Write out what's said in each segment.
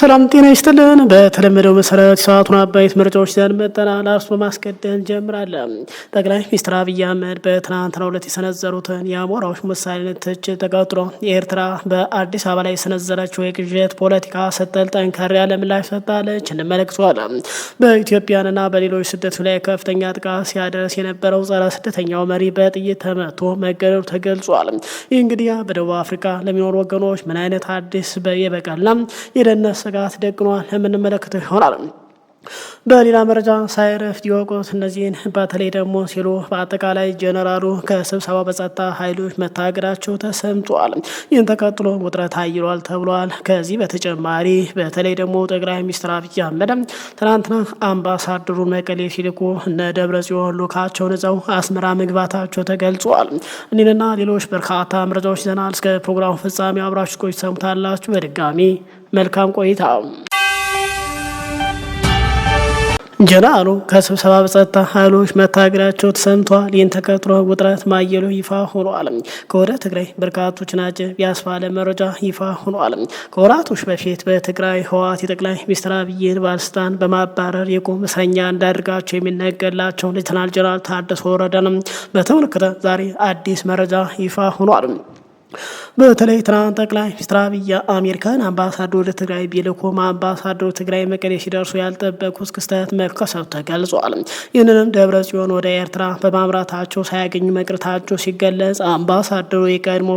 ሰላም ጤና ይስጥልን። በተለመደው መሰረት ሰዓቱን አበይት መረጃዎች ይዘን መጥተናል። አርዕስቱን በማስቀደም እንጀምራለን። ጠቅላይ ሚኒስትር አብይ አህመድ በትናንትናው ዕለት የሰነዘሩትን የአሞራዎች ምሳሌነት ትችት ተከትሎ የኤርትራ በአዲስ አበባ ላይ የሰነዘረችው የቅዠት ፖለቲካ ስትል ጠንከር ያለ ምላሽ ሰጥታለች። እንመለከተዋለን። በኢትዮጵያንና በሌሎች ስደቶች ላይ ከፍተኛ ጥቃት ሲያደርስ የነበረው ጸረ ስደተኛው መሪ በጥይት ተመቶ መገደሉ ተገልጿል። ይህ እንግዲህ በደቡብ አፍሪካ ለሚኖሩ ወገኖች ምን አይነት አዲስ የበቀልና የደህንነት ስጋት ደቅኗል የምንመለከተው ይሆናል። በሌላ መረጃ ሳይረፍድ የወቁት እነዚህን በተለይ ደግሞ ሲሉ በአጠቃላይ ጀነራሉ ከስብሰባው በጸጥታ ኃይሎች መታገዳቸው ተሰምቷል። ይህን ተከትሎ ውጥረት አይሏል ተብሏል። ከዚህ በተጨማሪ በተለይ ደግሞ ጠቅላይ ሚኒስትር አብይ አህመድ ትናንትና አምባሳደሩን መቀሌ ሲልኩ እነ ደብረጽዮን ልኡካቸውን ይዘው አስመራ መግባታቸው ተገልጿል። እኒህንና ሌሎች በርካታ መረጃዎች ይዘናል። እስከ ፕሮግራሙ ፍጻሜ አብራችሁ ቆይታችሁ ሰሙታላችሁ። በድጋሚ መልካም ቆይታ። ጀነራሉ ከስብሰባ በጸጥታ ኃይሎች መታገዳቸው ተሰምቷል። ይህን ተከትሎ ውጥረት ማየሉ ይፋ ሆኗል። ከወደ ትግራይ በርካቶች ናቸው ያስባለ መረጃ ይፋ ሆኗል። ከወራቶች በፊት በትግራይ ህወሓት የጠቅላይ ሚኒስትር አብይን ባለስልጣን በማባረር የቁም እስረኛ እንዳደርጋቸው የሚነገርላቸው ሌተናል ጀነራል ታደሰ ወረደንም በተመለከተ ዛሬ አዲስ መረጃ ይፋ ሆኗል። በተለይ ትናንት ጠቅላይ ሚኒስትር አብይ አሜሪካን አምባሳደር ወደ ትግራይ ቢልኩም አምባሳደሩ ትግራይ መቀሌ ሲደርሱ ያልጠበቁት ክስተት መከሰቱ ተገልጿል። ይህንንም ደብረጽዮን ወደ ኤርትራ በማምራታቸው ሳያገኙ መቅረታቸው ሲገለጽ አምባሳደሩ የቀድሞ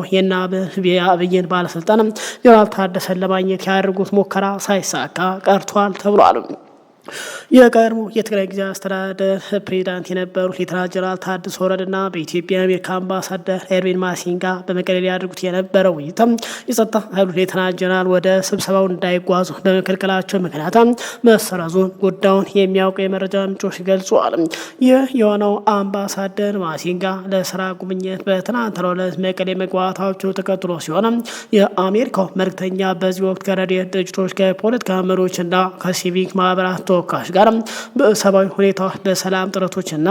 የአብይን ባለስልጣን ጀነራል ታደሰን ለማግኘት ያደርጉት ሙከራ ሳይሳካ ቀርቷል ተብሏል። የቀድሞ የትግራይ ጊዜያዊ አስተዳደር ፕሬዚዳንት የነበሩት ሌተናል ጀነራል ታደሰ ወረደና በኢትዮጵያ የአሜሪካ አምባሳደር ኤርቪን ማሲንጋ በመቀሌ ሊያደርጉት የነበረው ውይይትም የጸጥታ ኃይሎች ሌተናል ጀነራል ወደ ስብሰባው እንዳይጓዙ በመከልከላቸው ምክንያት መሰረዙን ጉዳዩን የሚያውቁ የመረጃ ምንጮች ገልጸዋል። ይህ የሆነው አምባሳደር ማሲንጋ ለስራ ጉብኝት በትናንትናው ዕለት መቀሌ መግባታቸው ተከትሎ ሲሆን የአሜሪካው መልእክተኛ በዚህ ወቅት ከረድኤት ድርጅቶች ከፖለቲካ መሪዎችና ከሲቪክ ማህበራት ተወካዮች ጋር በሰብአዊ ሁኔታ በሰላም ጥረቶችና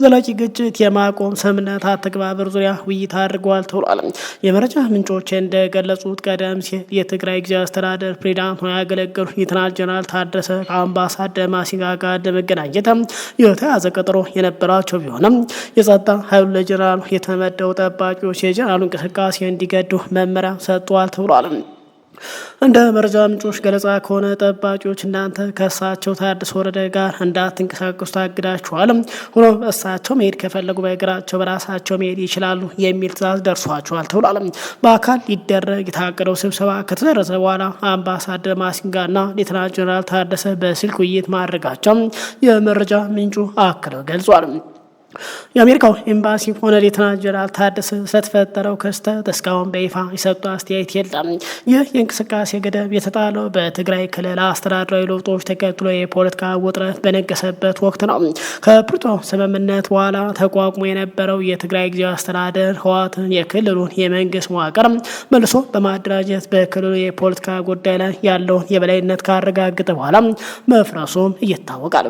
ዘላቂ ግጭት የማቆም ስምምነት አተገባበር ዙሪያ ውይይት አድርገዋል ተብሏል። የመረጃ ምንጮች እንደገለጹት ቀደም ሲል የትግራይ ጊዜያዊ አስተዳደር ፕሬዚዳንት ሆነው ያገለገሉ ሌተናል ጀነራል ታደሰ ከአምባሳደር ማሲንጋ ጋር ለመገናኘት የተያዘ ቀጠሮ የነበራቸው ቢሆንም የጸጥታ ኃይሉ ለጀነራሉ የተመደቡ ጠባቂዎች የጀነራሉ እንቅስቃሴ እንዲገዱ መመሪያ ሰጥተዋል ተብሏል። እንደ መረጃ ምንጮች ገለጻ ከሆነ ጠባቂዎች እናንተ ከእሳቸው ታደሰ ወረደ ጋር እንዳትንቀሳቀሱ ታግዳችኋል፣ ሆኖም እሳቸው መሄድ ከፈለጉ በእግራቸው በራሳቸው መሄድ ይችላሉ የሚል ትዕዛዝ ደርሷቸዋል ተብሏል። በአካል ሊደረግ የታቀደው ስብሰባ ከተደረሰ በኋላ አምባሳደር ማሲንጋና ሌተናል ጀነራል ታደሰ በስልክ ውይይት ማድረጋቸው የመረጃ ምንጩ አክለው ገልጿል። የአሜሪካው ኤምባሲ ሆነ ሌተናል ጀነራል ታደሰ ስለተፈጠረው ክስተት እስካሁን በይፋ የሰጡ አስተያየት የለም። ይህ የእንቅስቃሴ ገደብ የተጣለው በትግራይ ክልል አስተዳደራዊ ለውጦች ተከትሎ የፖለቲካ ውጥረት በነገሰበት ወቅት ነው። ከፕሪቶሪያው ስምምነት በኋላ ተቋቁሞ የነበረው የትግራይ ጊዜያዊ አስተዳደር ህወሓትን የክልሉን የመንግስት መዋቅር መልሶ በማደራጀት በክልሉ የፖለቲካ ጉዳይ ላይ ያለውን የበላይነት ካረጋገጠ በኋላ መፍረሱም ይታወቃል።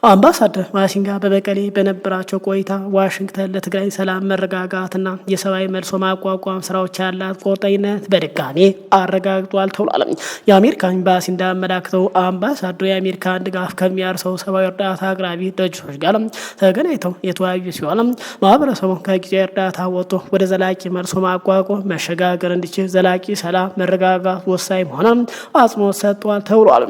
አምባሳደር ማሲንጋ በመቀሌ በነበራቸው ቆይታ ዋሽንግተን ለትግራይ ሰላም መረጋጋትና የሰብአዊ መልሶ ማቋቋም ስራዎች ያላት ቁርጠኝነት በድጋሜ አረጋግጧል ተብሏል። የአሜሪካ ኤምባሲ እንዳመላክተው አምባሳደሩ የአሜሪካን ድጋፍ ከሚያርሰው ሰብአዊ እርዳታ አቅራቢ ድርጅቶች ጋር ተገናኝተው የተወያዩ ሲሆን ማህበረሰቡ ከጊዜያዊ እርዳታ ወጥቶ ወደ ዘላቂ መልሶ ማቋቋም መሸጋገር እንዲችል ዘላቂ ሰላም መረጋጋት ወሳኝ መሆኑን አጽንኦት ሰጥቷል ተብሏል።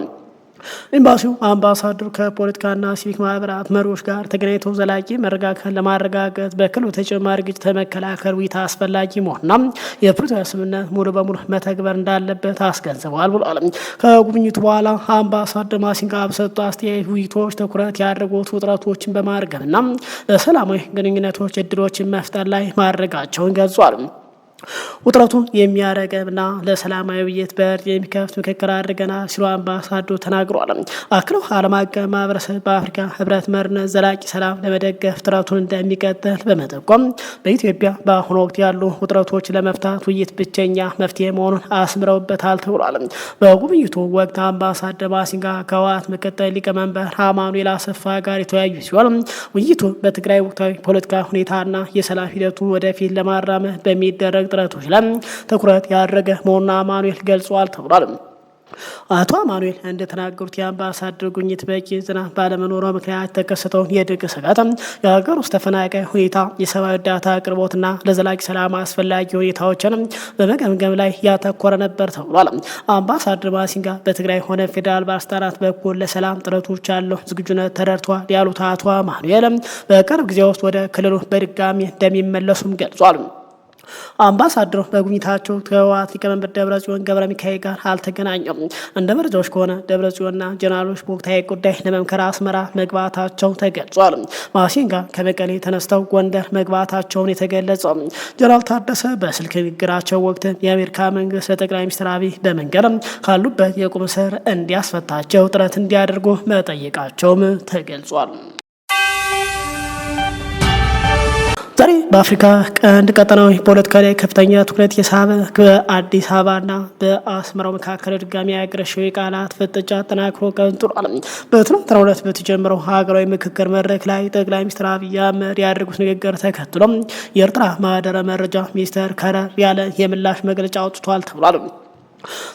ኤምባሲው አምባሳደሩ ከፖለቲካና ሲቪክ ማህበራት መሪዎች ጋር ተገናኝተው ዘላቂ መረጋጋት ለማረጋገጥ በክልሉ ተጨማሪ ግጭት መከላከል ውይይት አስፈላጊ መሆኑና የፕሪቶሪያ ስምምነት ሙሉ በሙሉ መተግበር እንዳለበት አስገንዝበዋል ብሏል። ከጉብኝቱ በኋላ አምባሳደር ማሲንጋ በሰጡ አስተያየት ውይይቶች ትኩረት ያደረጉት ውጥረቶችን በማርገብና ለሰላማዊ ግንኙነቶች እድሎችን መፍጠር ላይ ማድረጋቸውን ገልጿል። ውጥረቱን የሚያረገብና ለሰላማዊ ውይይት በር የሚከፍት ምክክር አድርገናል ሲሉ አምባሳደሩ ተናግረዋል። አክለው ዓለም አቀፍ ማህበረሰብ በአፍሪካ ህብረት መሪነት ዘላቂ ሰላም ለመደገፍ ጥረቱን እንደሚቀጥል በመጠቆም በኢትዮጵያ በአሁኑ ወቅት ያሉ ውጥረቶች ለመፍታት ውይይት ብቸኛ መፍትሄ መሆኑን አስምረውበታል ተብሏል። በጉብኝቱ ወቅት አምባሳደር ማሲንጋ ከህወሓት ምክትል ሊቀመንበር አማኑኤል አሰፋ ጋር የተወያዩ ሲሆን ውይይቱ በትግራይ ወቅታዊ ፖለቲካ ሁኔታና የሰላም ሂደቱን ወደፊት ለማራመድ በሚደረግ ጥረቶች ላይ ትኩረት ያደረገ መሆኑን አማኑኤል ገልጿል ተብሏል። አቶ አማኑኤል እንደተናገሩት የአምባሳደር ጉብኝት በቂ ዝናብ ባለመኖሩ ምክንያት የተከሰተውን የድርቅ ስጋት፣ የሀገር ውስጥ ተፈናቃይ ሁኔታ፣ የሰብአዊ እርዳታ አቅርቦትና ለዘላቂ ሰላም አስፈላጊ ሁኔታዎችን በመገምገም ላይ ያተኮረ ነበር ተብሏል። አምባሳደር ማሲንጋ በትግራይ ሆነ ፌዴራል ባለስልጣናት በኩል ለሰላም ጥረቶች ያለው ዝግጁነት ተረድቷል ያሉት አቶ አማኑኤል በቅርብ ጊዜ ውስጥ ወደ ክልሉ በድጋሚ እንደሚመለሱም ገልጿል። አምባሳደሩ በጉብኝታቸው ከህወሓት ሊቀመንበር ደብረጽዮን ገብረ ሚካኤል ጋር አልተገናኙም። እንደ መረጃዎች ከሆነ ደብረጽዮንና ጀነራሎች በወቅታዊ ጉዳይ ለመምከር አስመራ መግባታቸው ተገልጿል። ማሲንጋ ከመቀሌ ተነስተው ጎንደር መግባታቸውን የተገለጸው ጀነራል ታደሰ በስልክ ንግግራቸው ወቅት የአሜሪካ መንግስት ለጠቅላይ ሚኒስትር አብይ በመንገድ ካሉበት የቁም እስር እንዲያስፈታቸው ጥረት እንዲያደርጉ መጠየቃቸውም ተገልጿል። ዛሬ በአፍሪካ ቀንድ ቀጠናዊ ፖለቲካ ላይ ከፍተኛ ትኩረት የሳበ በአዲስ አበባና በአስመራው መካከል ድጋሚ ያገረሸው የቃላት ፍጥጫ ተጠናክሮ ቀጥሏል። በትናንትናው ዕለት በተጀመረው ሀገራዊ ምክክር መድረክ ላይ ጠቅላይ ሚኒስትር አብይ አህመድ ያደረጉት ንግግር ተከትሎ የኤርትራ ማህደረ መረጃ ሚኒስትር ከረር ያለ የምላሽ መግለጫ አውጥቷል ተብሏል።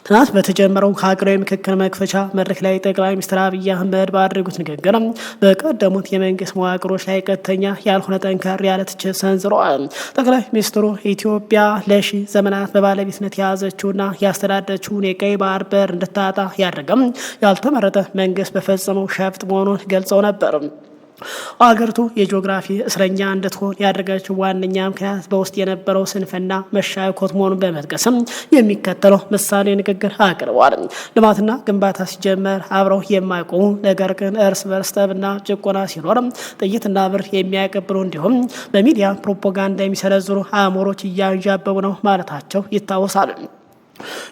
ትናንት በተጀመረው ሀገራዊ ምክክር መክፈቻ መድረክ ላይ ጠቅላይ ሚኒስትር አብይ አህመድ ባደረጉት ንግግር በቀደሙት የመንግስት መዋቅሮች ላይ ቀጥተኛ ያልሆነ ጠንከር ያለ ትችት ሰንዝረዋል። ጠቅላይ ሚኒስትሩ ኢትዮጵያ ለሺ ዘመናት በባለቤትነት የያዘችውና ያስተዳደረችውን የቀይ ባህር በር እንድታጣ ያደረገም ያልተመረጠ መንግስት በፈጸመው ሸፍጥ መሆኑን ገልጸው ነበር። አገሪቱ የጂኦግራፊ እስረኛ እንድትሆን ያደረገችው ዋነኛ ምክንያት በውስጥ የነበረው ስንፍና መሻኮት መሆኑን በመጥቀስም የሚከተለው ምሳሌ ንግግር አቅርበዋል። ልማትና ግንባታ ሲጀመር አብረው የማይቆሙ ነገር ግን እርስ በርስ ጠብና ጭቆና ሲኖር ጥይትና ብር የሚያቀብሉ እንዲሁም በሚዲያ ፕሮፓጋንዳ የሚሰነዝሩ አእምሮች እያንዣበቡ ነው ማለታቸው ይታወሳል።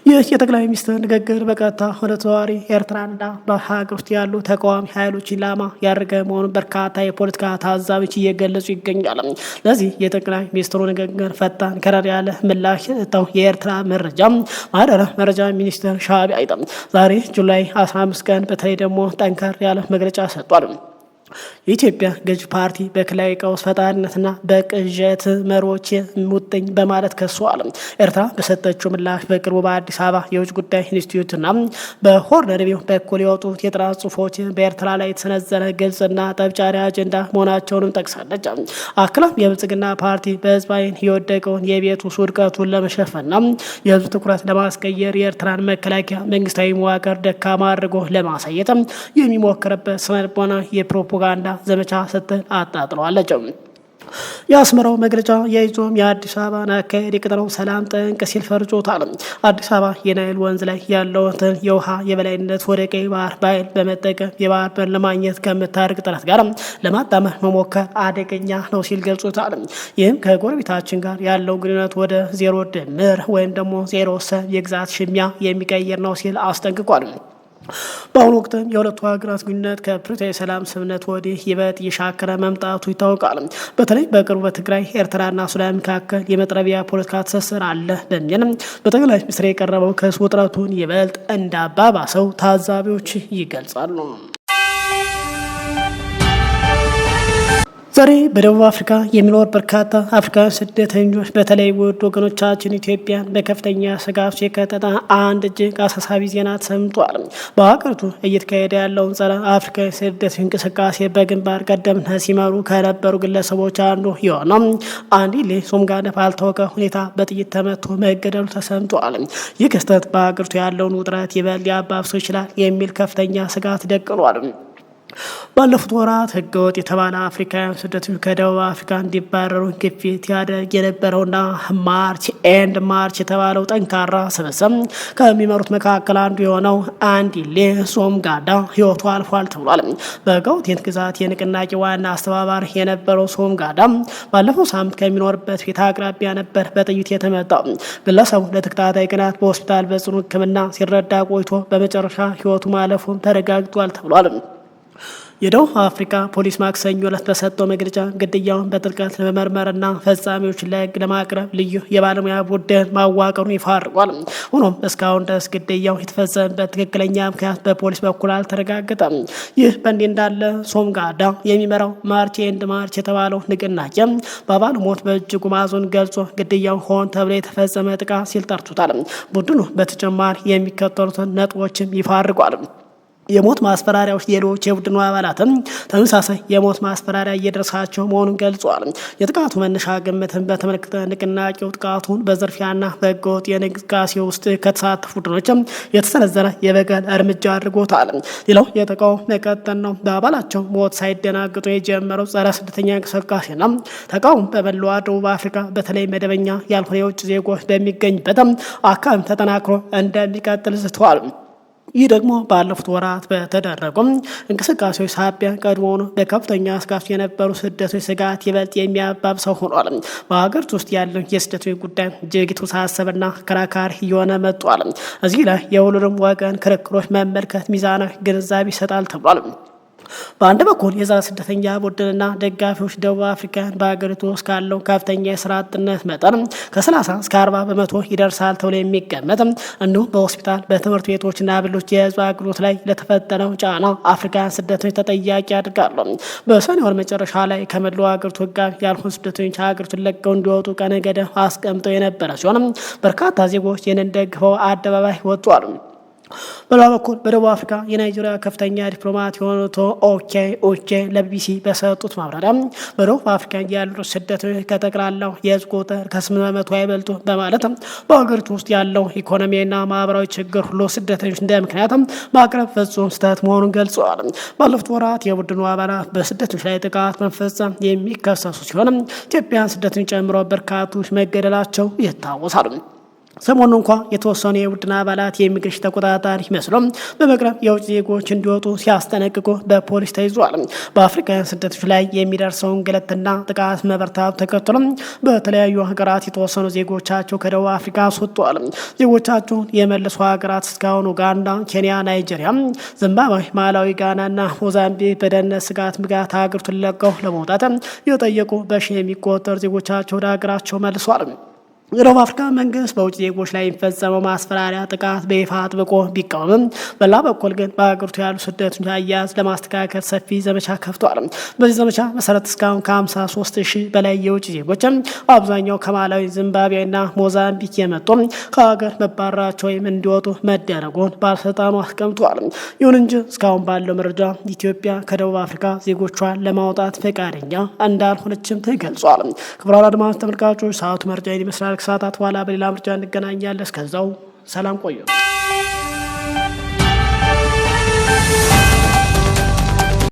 ይህ የጠቅላይ ሚኒስትር ንግግር በቀጥታ ወደ ተዘዋዋሪ ኤርትራንና በሀገር ውስጥ ያሉ ተቃዋሚ ኃይሎች ኢላማ ያደረገ መሆኑን በርካታ የፖለቲካ ታዛቢዎች እየገለጹ ይገኛል። ለዚህ የጠቅላይ ሚኒስትሩ ንግግር ፈጣን ከረር ያለ ምላሽ የሰጠው የኤርትራ ማህደረ መረጃ ሚኒስትር ሻዕቢያ ዛሬ ጁላይ 15 ቀን በተለይ ደግሞ ጠንከር ያለ መግለጫ ሰጥቷል። የኢትዮጵያ ገዥ ፓርቲ በክልላዊ ቀውስ ፈጣሪነትና በቅዠት መሪዎች ሙጥኝ በማለት ከሷል። ኤርትራ በሰጠችው ምላሽ በቅርቡ በአዲስ አበባ የውጭ ጉዳይ ኢንስቲትዩትና በሆርን ሪቪው በኩል የወጡት የጥናት ጽሁፎች በኤርትራ ላይ የተሰነዘረ ግልጽና ጠብጫሪ አጀንዳ መሆናቸውንም ጠቅሳለች። አክላም የብልጽግና ፓርቲ በህዝብ ዓይን የወደቀውን የቤት ውስጥ ውድቀቱን ለመሸፈንና የህዝብ ትኩረት ለማስቀየር የኤርትራን መከላከያ መንግስታዊ መዋቅር ደካማ አድርጎ ለማሳየት የሚሞክርበት ስነልቦና የፕሮፓጋንዳ ዘመቻ ስትል አጣጥለዋለች። የአስመራው መግለጫ የይዞም የአዲስ አበባን አካሄድ የቀጠናው ሰላም ጠንቅ ሲል ፈርጆታል። አዲስ አበባ የናይል ወንዝ ላይ ያለውን የውሃ የበላይነት ወደ ቀይ ባህር በኃይል በመጠቀም የባህር በር ለማግኘት ከምታደርግ ጥረት ጋር ለማጣመር መሞከር አደገኛ ነው ሲል ገልጾታል። ይህም ከጎረቤታችን ጋር ያለው ግንኙነት ወደ ዜሮ ድምር ወይም ደግሞ ዜሮ ሰብ የግዛት ሽሚያ የሚቀይር ነው ሲል አስጠንቅቋል። በአሁኑ ወቅትም የሁለቱ ሀገራት ግንኙነት ከፕሪቶሪያ የሰላም ስምምነት ወዲህ ይበልጥ እየሻከረ መምጣቱ ይታወቃል። በተለይ በቅርቡ በትግራይ ኤርትራና ሱዳን መካከል የመጥረቢያ ፖለቲካ ትስስር አለ በሚል በጠቅላይ ሚኒስትር የቀረበው ክስ ውጥረቱን ይበልጥ እንዳባባሰው ታዛቢዎች ይገልጻሉ። ዛሬ በደቡብ አፍሪካ የሚኖር በርካታ አፍሪካውያን ስደተኞች በተለይ ውድ ወገኖቻችን ኢትዮጵያን በከፍተኛ ስጋት የከተተ አንድ እጅግ አሳሳቢ ዜና ተሰምቷል። በሀገሪቱ እየተካሄደ ያለውን ጸረ አፍሪካዊ ስደት እንቅስቃሴ በግንባር ቀደምትነት ሲመሩ ከነበሩ ግለሰቦች አንዱ የሆነው አንዲሌ ሶምጋለ ባልታወቀ ሁኔታ በጥይት ተመቶ መገደሉ ተሰምቷል። ይህ ክስተት በሀገሪቱ ያለውን ውጥረት ይበልጥ ሊያባብሰው ይችላል የሚል ከፍተኛ ስጋት ደቅኗል። ባለፉት ወራት ህገወጥ የተባለ አፍሪካውያን ስደተኞች ከደቡብ አፍሪካ እንዲባረሩ ግፊት ያደርግ የነበረውና ማርች የተባለው ጠንካራ ስብስብ ከሚመሩት መካከል አንዱ የሆነው አንዲሌ ሶምጋዳ ህይወቱ አልፏል ተብሏል። በጋውቴን ግዛት የንቅናቄ ዋና አስተባባሪ የነበረው ሶምጋዳ ባለፈው ሳምንት ከሚኖርበት ቤት አቅራቢያ ነበር በጥይት የተመታው። ግለሰቡ ለተከታታይ ቀናት በሆስፒታል በጽኑ ሕክምና ሲረዳ ቆይቶ በመጨረሻ ህይወቱ ማለፉን ተረጋግጧል ተብሏል። የደቡብ አፍሪካ ፖሊስ ማክሰኞ ዕለት በሰጠው መግለጫ ግድያውን በጥልቀት ለመመርመርና ፈጻሚዎችን ለሕግ ለማቅረብ ልዩ የባለሙያ ቡድን ማዋቀሩን ይፋ አድርጓል። ሆኖም እስካሁን ድረስ ግድያው የተፈጸመበት ትክክለኛ ምክንያት በፖሊስ በኩል አልተረጋገጠም። ይህ በእንዲህ እንዳለ ሶምጋዳ የሚመራው ማርች ኤንድ ማርች የተባለው ንቅናቄ በአባሉ ሞት በእጅጉ ማዘኑን ገልጾ ግድያው ሆን ተብሎ የተፈጸመ ጥቃት ሲል ጠርቶታል። ቡድኑ በተጨማሪ የሚከተሉትን ነጥቦችም ይፋ አድርጓል። የሞት ማስፈራሪያዎች ሌሎች የቡድኑ አባላትም ተመሳሳይ የሞት ማስፈራሪያ እየደረሳቸው መሆኑን ገልጿል። የጥቃቱ መነሻ ግምትን በተመለከተ ንቅናቄው ጥቃቱን በዝርፊያና በህገወጥ የንቅስቃሴ ውስጥ ከተሳተፉ ቡድኖች የተሰነዘረ የበቀል እርምጃ አድርጎታል። ሌላው የተቃውሞ መቀጠል ነው። በአባላቸው ሞት ሳይደናግጡ የጀመረው ጸረ ስደተኛ እንቅስቃሴና ተቃውሞ በመላው ደቡብ አፍሪካ በተለይ መደበኛ ያልሆነ የውጭ ዜጎች በሚገኝበት አካባቢ ተጠናክሮ እንደሚቀጥል ዝተዋል። ይህ ደግሞ ባለፉት ወራት በተደረጉም እንቅስቃሴዎች ሳቢያ ቀድሞውኑ በከፍተኛ ስጋት የነበሩ ስደቶች ስጋት ይበልጥ የሚያባብሰው ሆኗል። በሀገሪቱ ውስጥ ያለው የስደቶች ጉዳይ እጅግ የተወሳሰበና አከራካሪ እየሆነ መጥቷል። እዚህ ላይ የሁሉንም ወገን ክርክሮች መመልከት ሚዛናዊ ግንዛቤ ይሰጣል ተብሏል። በአንድ በኩል የጸረ ስደተኛ ቡድንና ደጋፊዎች ደቡብ አፍሪካን በሀገሪቱ ውስጥ ካለው ከፍተኛ የስራ አጥነት መጠን ከ30 እስከ 40 በመቶ ይደርሳል ተብሎ የሚገመት እንዲሁም በሆስፒታል በትምህርት ቤቶችና ሌሎች የህዝብ አገልግሎት ላይ ለተፈጠረው ጫና አፍሪካን ስደተኞች ተጠያቂ ያደርጋሉ። በሰኔ ወር መጨረሻ ላይ ከመላው ሀገሪቱ ህጋዊ ያልሆኑ ስደተኞች ሀገሪቱን ለቀው እንዲወጡ ቀነ ገደብ አስቀምጠው የነበረ ሲሆን በርካታ ዜጎች ይህንን ደግፈው አደባባይ ወጥቷል። በሌላ በኩል በደቡብ አፍሪካ የናይጄሪያ ከፍተኛ ዲፕሎማት የሆኑት ኦቼ ለቢቢሲ በሰጡት ማብራሪያ በደቡብ አፍሪካ ያሉ ስደተኞች ከጠቅላላው የህዝብ ቁጥር ከ8 በመቶ አይበልጡ በማለት በሀገሪቱ ውስጥ ያለው ኢኮኖሚና ማህበራዊ ችግር ሁሉ ስደተኞች እንደ ምክንያት ማቅረብ ፍጹም ስህተት መሆኑን ገልጸዋል። ባለፉት ወራት የቡድኑ አባላት በስደተኞች ላይ ጥቃት መፈጸም የሚከሰሱ ሲሆን ኢትዮጵያን ስደተኞች ጨምሮ በርካቶች መገደላቸው ይታወሳል። ሰሞኑን እንኳ የተወሰኑ የቡድን አባላት የኢሚግሬሽን ተቆጣጣሪ መስሎም በመቅረብ የውጭ ዜጎች እንዲወጡ ሲያስጠነቅቁ በፖሊስ ተይዟል። በአፍሪካውያን ስደቶች ላይ የሚደርሰውን እንግልትና ጥቃት መበርታቱ ተከትሎም በተለያዩ ሀገራት የተወሰኑ ዜጎቻቸው ከደቡብ አፍሪካ አስወጥተዋል። ዜጎቻቸውን የመለሱ ሀገራት እስካሁን ኡጋንዳ፣ ኬንያ፣ ናይጄሪያ፣ ዚምባብዌ፣ ማላዊ፣ ጋናና ሞዛምቢክ በደህንነት ስጋት ምክንያት ሀገሪቱን ለቀው ለመውጣት የጠየቁ በሺህ የሚቆጠሩ ዜጎቻቸው ወደ ሀገራቸው መልሷል። የደቡብ አፍሪካ መንግስት በውጭ ዜጎች ላይ የሚፈጸመው ማስፈራሪያ ጥቃት በይፋ አጥብቆ ቢቃወምም በሌላ በኩል ግን በሀገሪቱ ያሉ ስደተኞች አያያዝ ለማስተካከል ሰፊ ዘመቻ ከፍቷል። በዚህ ዘመቻ መሰረት እስካሁን ከ53,000 በላይ የውጭ ዜጎች አብዛኛው ከማላዊ፣ ዚምባብዌና ሞዛምቢክ የመጡ ከሀገር መባረራቸው ወይም እንዲወጡ መደረጉን ባለስልጣኑ አስቀምጧል። ይሁን እንጂ እስካሁን ባለው መረጃ ኢትዮጵያ ከደቡብ አፍሪካ ዜጎቿን ለማውጣት ፈቃደኛ እንዳልሆነችም ተገልጿል። ክቡራን አድማጭ ተመልካቾች ሰዓቱ መረጃ ይመስላል። ከሰዓታት በኋላ በሌላ ምርጫ እንገናኛለን። እስከዛው ሰላም ቆዩ።